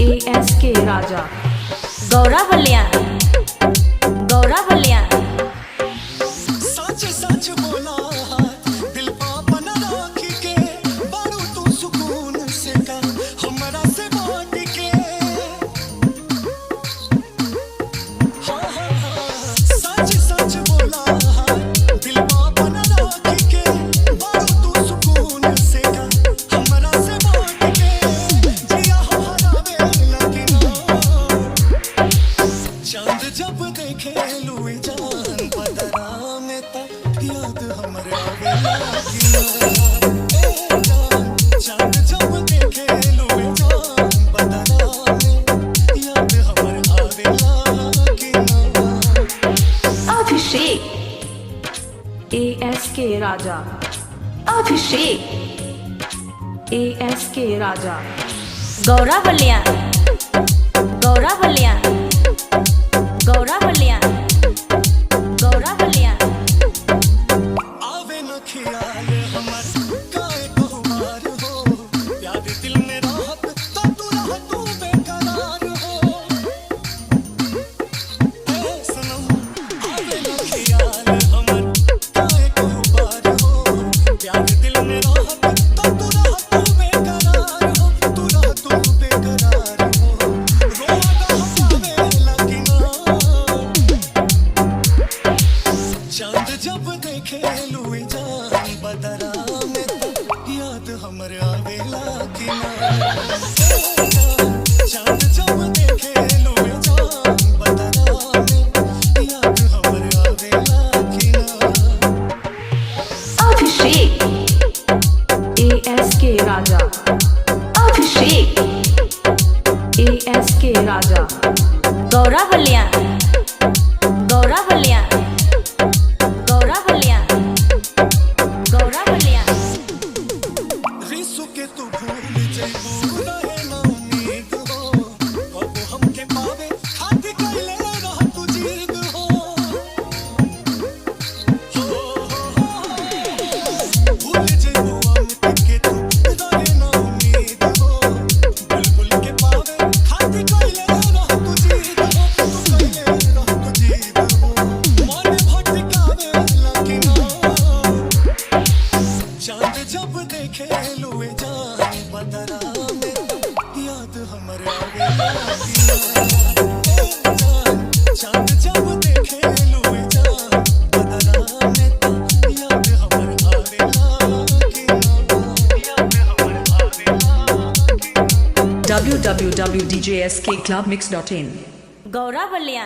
ASK राजा गौरा बलिया सच सच बोला दिल पापन राखी के बारू तू सुकून से कर हमरा से बांट के सच सच बोला दिल पापन राखी के बारू तू सुकून से कर हमरा से बांट के जिया हो हरावे लगिना चांद जब देखे लुए जान बदरा में तक याद हमरे आवे चांद जब देखे लुए जान बदरा में याद हमरे आवे अभिषेक ASK राजा अभिषेक ASK राजा गौरा बलिया आवे न ख्याल हमर काहे बहुमार हो याद दिल में राहत तो तू रह तू बेकरार हो ए सनम आवे न ख्याल हमर काहे बहुमार हो याद दिल में राहत तो तू रह तू बेकरार हो तू रह तू बेकरार हो रोगा हसावे लगिना चांद जब देखे लुए जान बदरा में याद हमरे आवे लगिना चांद जब देखे लुए जान बदरा में याद हमरे आवे लगिना अभिषेक ASK राजा अभिषेक ASK राजा गौरा बलिया रिसु के तू भूल जइबू रहे ना उम्मीद हो अब हमके पावे खातिर कइले रह तू जीद हो भूल जइबू अमित के तू रहे ना उम्मीद हो बुलबुल के पावे खातिर कइले रह तू जीद हो तू कइले रह तू जीद हो मन भटकावे लगिना चांद जब देखे लुए जान बदरा में याद हमरे आवे चांद जब देखे लुए जान बदरा में याद हमरे आवे www.djskclubmix.in गौरा बलिया